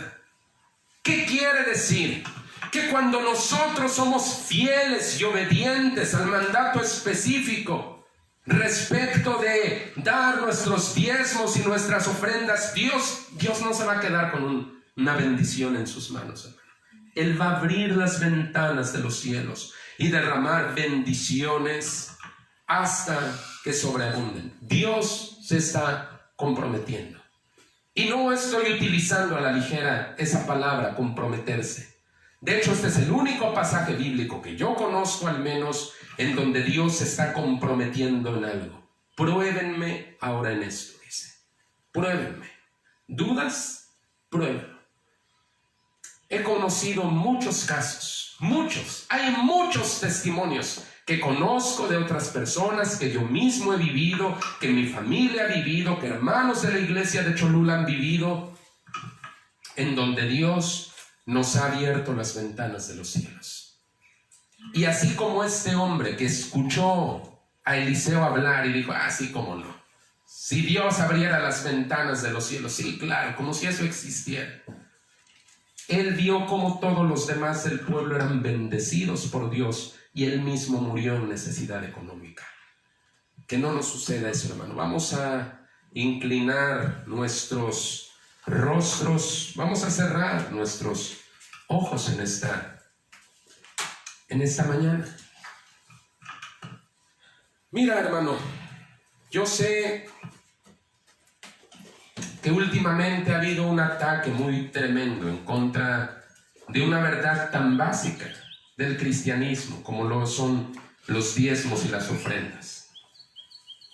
¿Qué quiere decir? Que cuando nosotros somos fieles y obedientes al mandato específico respecto de dar nuestros diezmos y nuestras ofrendas, Dios no se va a quedar con una bendición en sus manos, hermano. Él va a abrir las ventanas de los cielos y derramar bendiciones hasta que sobreabunden. Dios se está comprometiendo. Y no estoy utilizando a la ligera esa palabra, comprometerse. De hecho, este es el único pasaje bíblico que yo conozco, al menos, en donde Dios se está comprometiendo en algo. Pruébenme ahora en esto, dice. Pruébenme. ¿Dudas? Pruébenlo. He conocido muchos casos, muchos. Hay muchos testimonios que conozco de otras personas, que yo mismo he vivido, que mi familia ha vivido, que hermanos de la iglesia de Cholula han vivido, en donde Dios nos ha abierto las ventanas de los cielos. Y así como este hombre que escuchó a Eliseo hablar y dijo: sí, cómo no. Si Dios abriera las ventanas de los cielos, sí, claro, como si eso existiera. Él vio cómo todos los demás del pueblo eran bendecidos por Dios y él mismo murió en necesidad económica. Que no nos suceda eso, hermano. Vamos a inclinar nuestros rostros, vamos a cerrar nuestros ojos en esta mañana. Mira, hermano, yo sé que últimamente ha habido un ataque muy tremendo en contra de una verdad tan básica del cristianismo como lo son los diezmos y las ofrendas.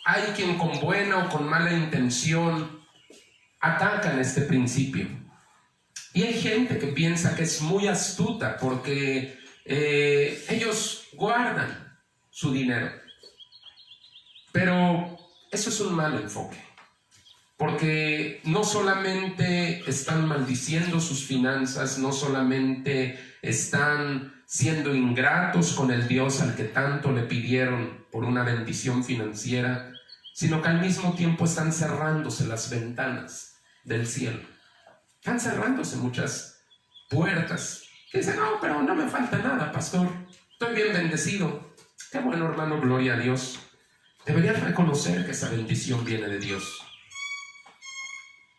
Hay quien con buena o con mala intención atacan este principio. Y hay gente que piensa que es muy astuta porque ellos guardan su dinero. Pero eso es un mal enfoque. Porque no solamente están maldiciendo sus finanzas, no solamente están siendo ingratos con el Dios al que tanto le pidieron por una bendición financiera, sino que al mismo tiempo están cerrándose las ventanas del cielo. Están cerrándose muchas puertas. Que dicen, no, pero no me falta nada, pastor. Estoy bien bendecido. Qué bueno, hermano, gloria a Dios. Deberías reconocer que esa bendición viene de Dios.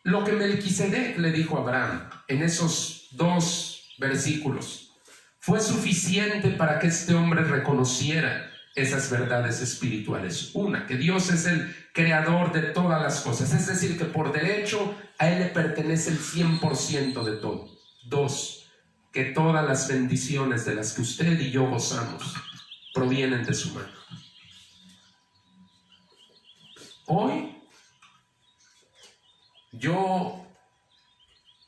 Lo que Melquisedec le dijo a Abraham en esos 2 versículos fue suficiente para que este hombre reconociera esas verdades espirituales. Una, que Dios es el creador de todas las cosas, es decir, que por derecho a Él le pertenece el 100% de todo. 2, que todas las bendiciones de las que usted y yo gozamos provienen de su mano. Hoy yo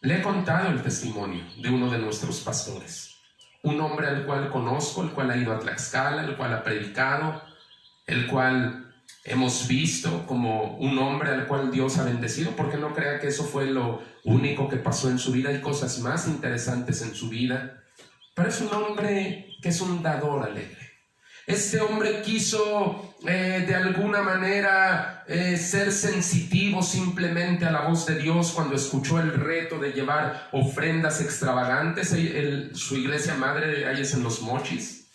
le he contado el testimonio de uno de nuestros pastores, un hombre al cual conozco, el cual ha ido a Tlaxcala, el cual ha predicado, el cual hemos visto como un hombre al cual Dios ha bendecido, porque no crea que eso fue lo único que pasó en su vida. Hay cosas más interesantes en su vida, pero es un hombre que es un dador alegre. Este hombre quiso de alguna manera ser sensitivo simplemente a la voz de Dios cuando escuchó el reto de llevar ofrendas extravagantes. Su iglesia madre ahí es en Los Mochis.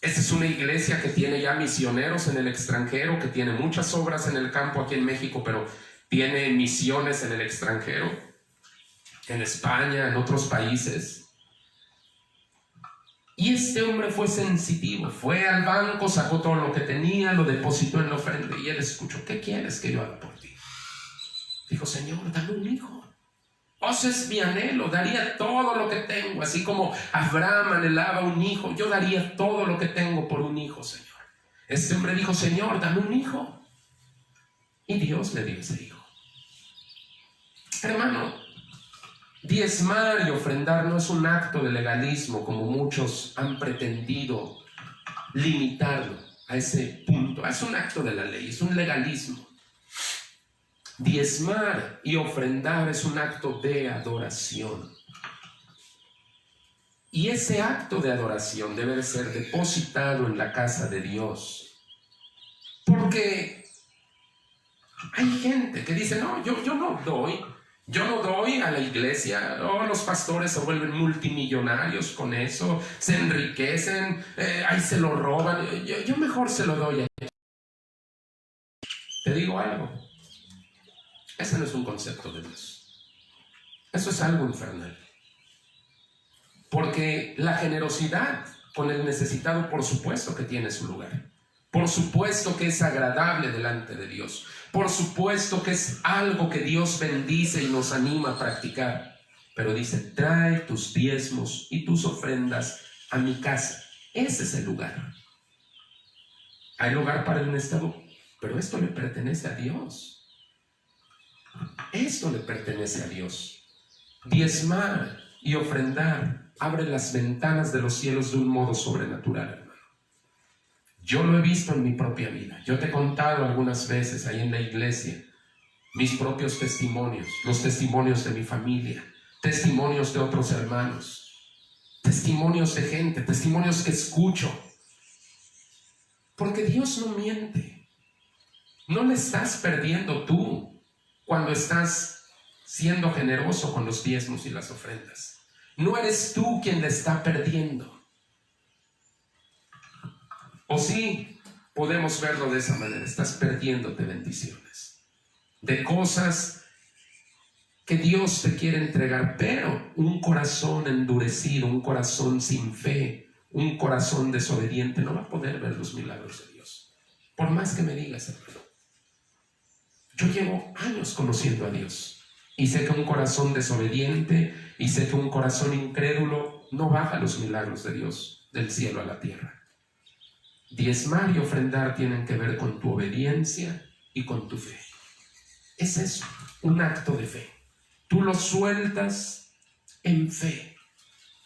Esta es una iglesia que tiene ya misioneros en el extranjero, que tiene muchas obras en el campo aquí en México, pero tiene misiones en el extranjero, en España, en otros países. Y este hombre fue sensitivo, fue al banco, sacó todo lo que tenía, lo depositó en la ofrenda y él escuchó, ¿qué quieres que yo haga por ti? Dijo, Señor, dame un hijo. Ese es mi anhelo, daría todo lo que tengo, así como Abraham anhelaba un hijo, yo daría todo lo que tengo por un hijo, Señor. Este hombre dijo, Señor, dame un hijo. Y Dios le dio ese hijo. Hermano, diezmar y ofrendar no es un acto de legalismo como muchos han pretendido limitarlo a ese punto. Es un acto de la ley, es un legalismo. Diezmar y ofrendar es un acto de adoración. Y ese acto de adoración debe de ser depositado en la casa de Dios. Porque hay gente que dice, no, yo no doy. Yo no doy a la iglesia. Los pastores se vuelven multimillonarios con eso, se enriquecen, ahí se lo roban. Yo mejor se lo doy a ellos. Te digo algo. Ese no es un concepto de Dios. Eso es algo infernal. Porque la generosidad con el necesitado, por supuesto que tiene su lugar. Por supuesto que es agradable delante de Dios. Por supuesto que es algo que Dios bendice y nos anima a practicar. Pero dice, trae tus diezmos y tus ofrendas a mi casa. Ese es el lugar. Hay lugar para el necesitado, pero esto le pertenece a Dios. Esto le pertenece a Dios. Diezmar y ofrendar abre las ventanas de los cielos de un modo sobrenatural, hermano. Yo lo he visto en mi propia vida. Yo te he contado algunas veces ahí en la iglesia mis propios testimonios, los testimonios de mi familia, testimonios de otros hermanos, testimonios de gente, testimonios que escucho. Porque Dios no miente. No le estás perdiendo tú cuando estás siendo generoso con los diezmos y las ofrendas. No eres tú quien le está perdiendo. O sí, podemos verlo de esa manera. Estás perdiéndote bendiciones de cosas que Dios te quiere entregar, pero un corazón endurecido, un corazón sin fe, un corazón desobediente no va a poder ver los milagros de Dios. Por más que me digas, hermano. Yo llevo años conociendo a Dios y sé que un corazón desobediente y sé que un corazón incrédulo no baja los milagros de Dios del cielo a la tierra. Diezmar y ofrendar tienen que ver con tu obediencia y con tu fe. Es eso, un acto de fe. Tú lo sueltas en fe,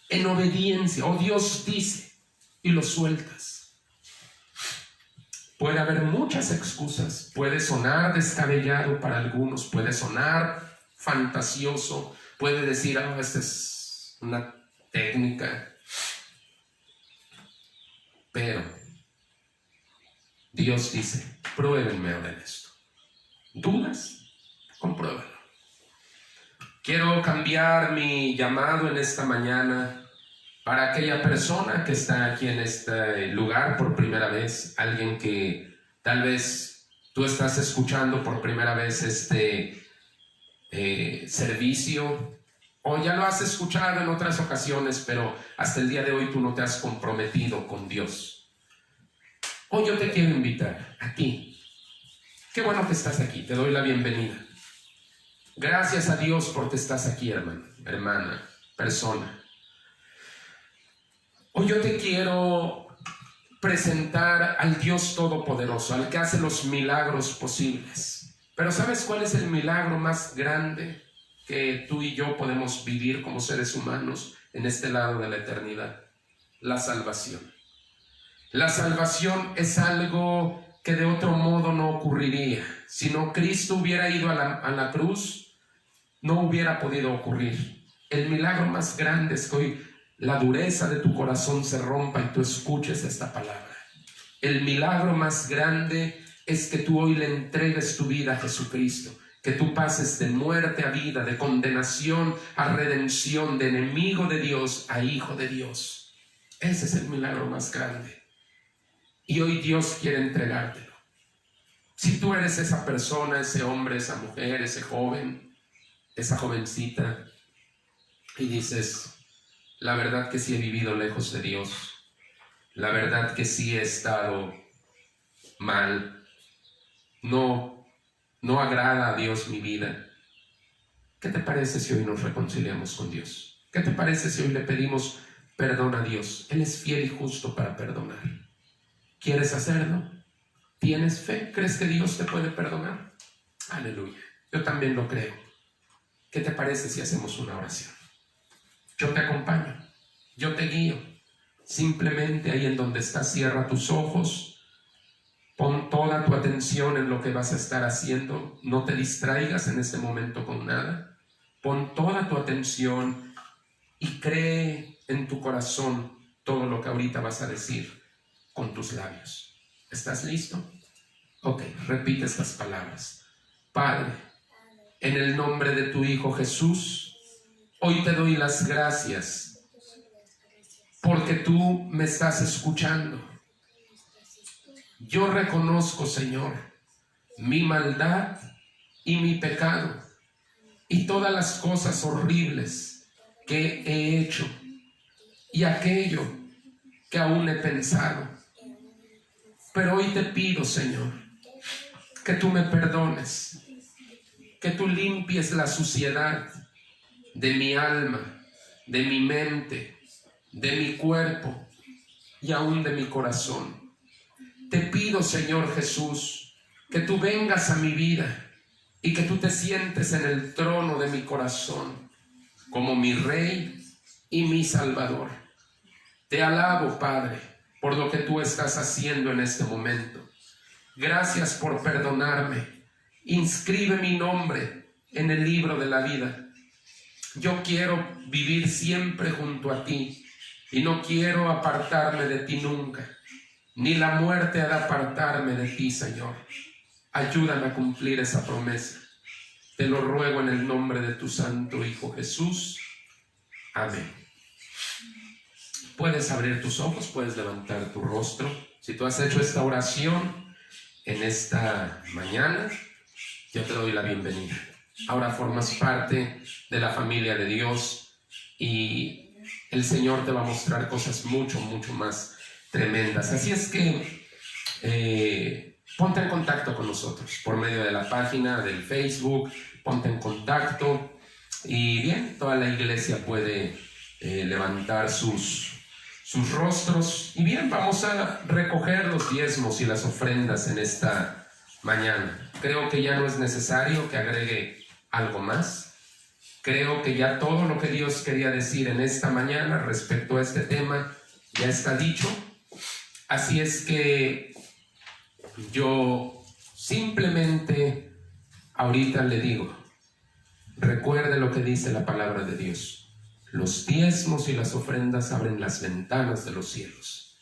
en obediencia. Oh, Dios dice, y lo sueltas. Puede haber muchas excusas. Puede sonar descabellado para algunos, puede sonar fantasioso, puede decir, esta es una técnica. Pero Dios dice, pruébenme ahora en esto. ¿Dudas? Compruébalo. Quiero cambiar mi llamado en esta mañana para aquella persona que está aquí en este lugar por primera vez, alguien que tal vez tú estás escuchando por primera vez este servicio, o ya lo has escuchado en otras ocasiones, pero hasta el día de hoy tú no te has comprometido con Dios. Hoy yo te quiero invitar a ti. Qué bueno que estás aquí, te doy la bienvenida. Gracias a Dios porque estás aquí, hermano, hermana, persona. Hoy yo te quiero presentar al Dios Todopoderoso, al que hace los milagros posibles. Pero ¿sabes cuál es el milagro más grande que tú y yo podemos vivir como seres humanos en este lado de la eternidad? La salvación. La salvación es algo que de otro modo no ocurriría. Si no Cristo hubiera ido a la cruz, no hubiera podido ocurrir. El milagro más grande es que hoy la dureza de tu corazón se rompa y tú escuches esta palabra. El milagro más grande es que tú hoy le entregues tu vida a Jesucristo, que tú pases de muerte a vida, de condenación a redención, de enemigo de Dios a hijo de Dios. Ese es el milagro más grande. Y hoy Dios quiere entregártelo. Si tú eres esa persona, ese hombre, esa mujer, ese joven, esa jovencita, y dices, la verdad que sí he vivido lejos de Dios, la verdad que sí he estado mal, no agrada a Dios mi vida. ¿Qué te parece si hoy nos reconciliamos con Dios? ¿Qué te parece si hoy le pedimos perdón a Dios? Él es fiel y justo para perdonar. ¿Quieres hacerlo? ¿Tienes fe? ¿Crees que Dios te puede perdonar? Aleluya. Yo también lo creo. ¿Qué te parece si hacemos una oración? Yo te acompaño, yo te guío. Simplemente ahí en donde estás, cierra tus ojos, pon toda tu atención en lo que vas a estar haciendo, no te distraigas en este momento con nada. Pon toda tu atención y cree en tu corazón todo lo que ahorita vas a decir con tus labios. ¿Estás listo? Ok, repite estas palabras. Padre, en el nombre de tu Hijo Jesús, hoy te doy las gracias porque tú me estás escuchando. Yo reconozco, Señor, mi maldad y mi pecado y todas las cosas horribles que he hecho y aquello que aún he pensado. Pero hoy te pido, Señor, que tú me perdones, que tú limpies la suciedad de mi alma, de mi mente, de mi cuerpo y aún de mi corazón. Te pido, Señor Jesús, que tú vengas a mi vida y que tú te sientes en el trono de mi corazón como mi Rey y mi Salvador. Te alabo, Padre, por lo que tú estás haciendo en este momento. Gracias por perdonarme. Inscribe mi nombre en el libro de la vida. Yo quiero vivir siempre junto a ti y no quiero apartarme de ti nunca. Ni la muerte ha de apartarme de ti, Señor. Ayúdame a cumplir esa promesa. Te lo ruego en el nombre de tu Santo Hijo Jesús. Amén. Puedes abrir tus ojos, puedes levantar tu rostro. Si tú has hecho esta oración en esta mañana, yo te doy la bienvenida. Ahora formas parte de la familia de Dios y el Señor te va a mostrar cosas mucho más tremendas. Así es que ponte en contacto con nosotros por medio de la página del Facebook, ponte en contacto y bien, toda la iglesia puede levantar sus rostros y bien, vamos a recoger los diezmos y las ofrendas en esta mañana. Creo que ya no es necesario que agregue algo más. Creo que ya todo lo que Dios quería decir en esta mañana respecto a este tema ya está dicho. Así es que yo simplemente ahorita le digo, recuerde lo que dice la palabra de Dios. Los diezmos y las ofrendas abren las ventanas de los cielos.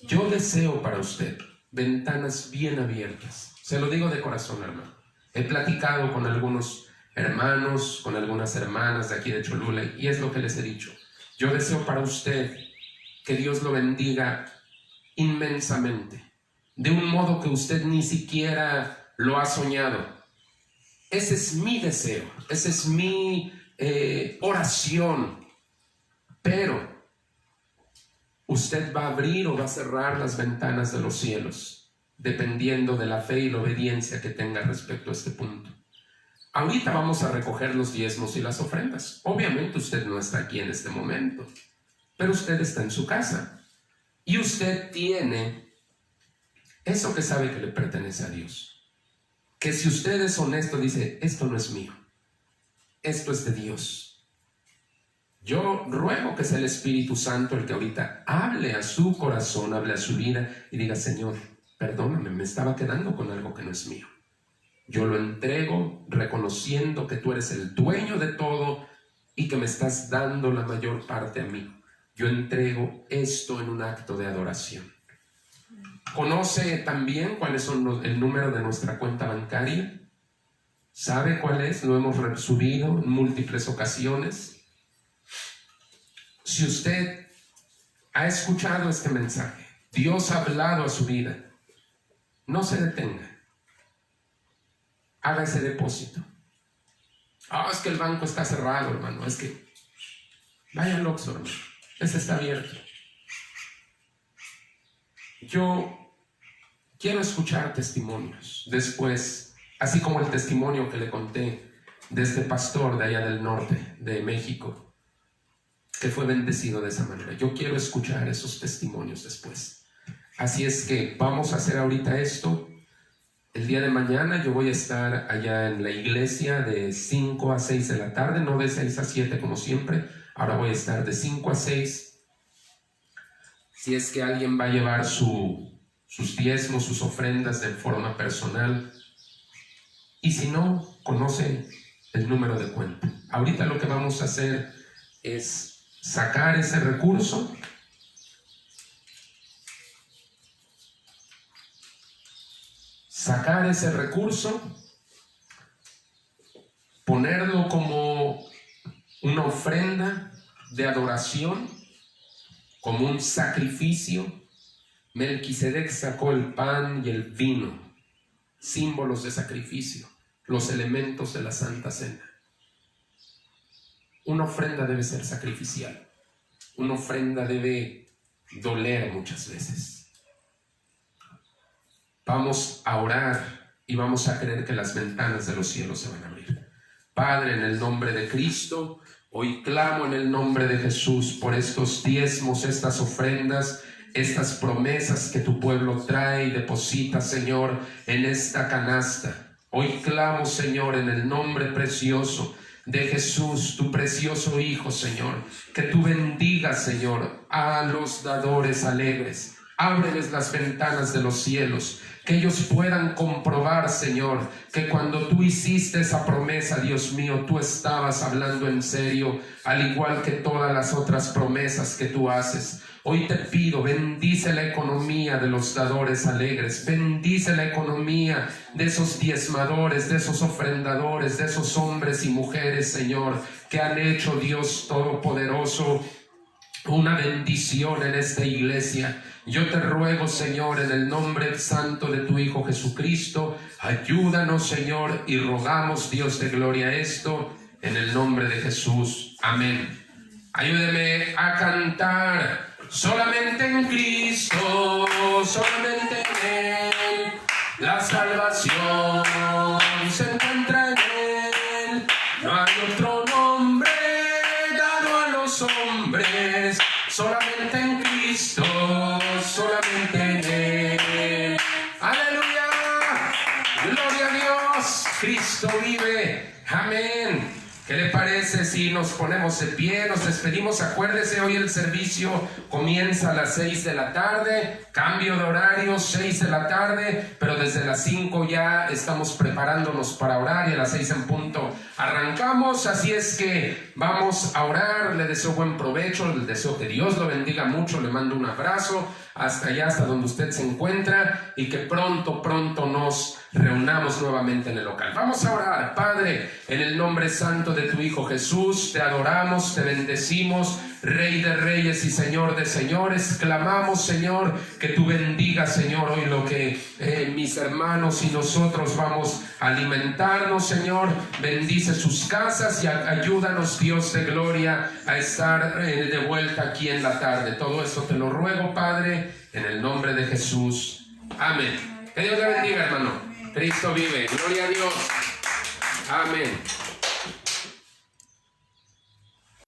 Yo deseo para usted ventanas bien abiertas. Se lo digo de corazón, hermano. He platicado con algunos hermanos, con algunas hermanas de aquí de Cholula y es lo que les he dicho. Yo deseo para usted que Dios lo bendiga inmensamente, de un modo que usted ni siquiera lo ha soñado. Ese es mi deseo, ese es mi oración, pero usted va a abrir o va a cerrar las ventanas de los cielos, dependiendo de la fe y la obediencia que tenga respecto a este punto. Ahorita vamos a recoger los diezmos y las ofrendas. Obviamente usted no está aquí en este momento, pero usted está en su casa y usted tiene eso que sabe que le pertenece a Dios. Que si usted es honesto, dice, esto no es mío, esto es de Dios. Yo ruego que sea el Espíritu Santo el que ahorita hable a su corazón, hable a su vida y diga, Señor, perdóname, me estaba quedando con algo que no es mío. Yo lo entrego reconociendo que tú eres el dueño de todo y que me estás dando la mayor parte a mí. Yo entrego esto en un acto de adoración. ¿Conoce también cuáles son el número de nuestra cuenta bancaria? ¿Sabe cuál es? Lo hemos subido en múltiples ocasiones. Si usted ha escuchado este mensaje, Dios ha hablado a su vida, no se detenga. Haga ese depósito. Es que el banco está cerrado, hermano. Es que vaya al Oxxo, hermano. Ese está abierto. Yo quiero escuchar testimonios después, así como el testimonio que le conté de este pastor de allá del norte de México, que fue bendecido de esa manera. Yo quiero escuchar esos testimonios después. Así es que vamos a hacer ahorita esto. El día de mañana yo voy a estar allá en la iglesia de 5 a 6 de la tarde, no de 6 a 7 como siempre. Ahora voy a estar de 5 a 6. Si es que alguien va a llevar sus diezmos, sus ofrendas de forma personal. Y si no, conoce el número de cuenta. Ahorita lo que vamos a hacer es sacar ese recurso. Sacar ese recurso, ponerlo como una ofrenda de adoración, como un sacrificio. Melquisedec sacó el pan y el vino, símbolos de sacrificio, los elementos de la Santa Cena. Una ofrenda debe ser sacrificial, una ofrenda debe doler muchas veces. Vamos a orar y vamos a creer que las ventanas de los cielos se van a abrir. Padre, en el nombre de Cristo, hoy clamo en el nombre de Jesús por estos diezmos, estas ofrendas, estas promesas que tu pueblo trae y deposita, Señor, en esta canasta. Hoy clamo, Señor, en el nombre precioso de Jesús, tu precioso Hijo, Señor, que tú bendigas, Señor, a los dadores alegres. Ábreles las ventanas de los cielos, que ellos puedan comprobar, Señor, que cuando tú hiciste esa promesa, Dios mío, tú estabas hablando en serio, al igual que todas las otras promesas que tú haces. Hoy te pido, bendice la economía de los dadores alegres, bendice la economía de esos diezmadores, de esos ofrendadores, de esos hombres y mujeres, Señor, que han hecho, Dios Todopoderoso, una bendición en esta iglesia. Yo te ruego, Señor, en el nombre santo de tu Hijo Jesucristo, ayúdanos, Señor, y rogamos, Dios de gloria, esto en el nombre de Jesús. Amén. Ayúdeme a cantar. Solamente en Cristo, solamente en Él, La salvación se encuentra en Él. No hay otro nombre dado a los hombres, solamente en Cristo, solamente en Él. ¡Aleluya! ¡Gloria a Dios! Cristo vive. Amén. ¿Qué le parece si nos ponemos de pie, nos despedimos? Acuérdese, hoy el servicio comienza a las 6 de la tarde, cambio de horario, 6 de la tarde, pero desde las 5 ya estamos preparándonos para orar y a las 6 en punto arrancamos. Así es que vamos a orar. Le deseo buen provecho, le deseo que Dios lo bendiga mucho, le mando un abrazo hasta allá, hasta donde usted se encuentra, y que pronto nos reunamos nuevamente en el local. Vamos a orar. Padre, en el nombre santo de tu Hijo Jesús, te adoramos, te bendecimos, Rey de reyes y Señor de señores. Clamamos, Señor, que tú bendigas, Señor, hoy lo que mis hermanos y nosotros vamos a alimentarnos, Señor. Bendice sus casas y ayúdanos, Dios de gloria, a estar de vuelta aquí en la tarde. Todo esto te lo ruego, Padre, en el nombre de Jesús. Amén. Que Dios te bendiga, hermano. Cristo vive. Gloria a Dios. Amén.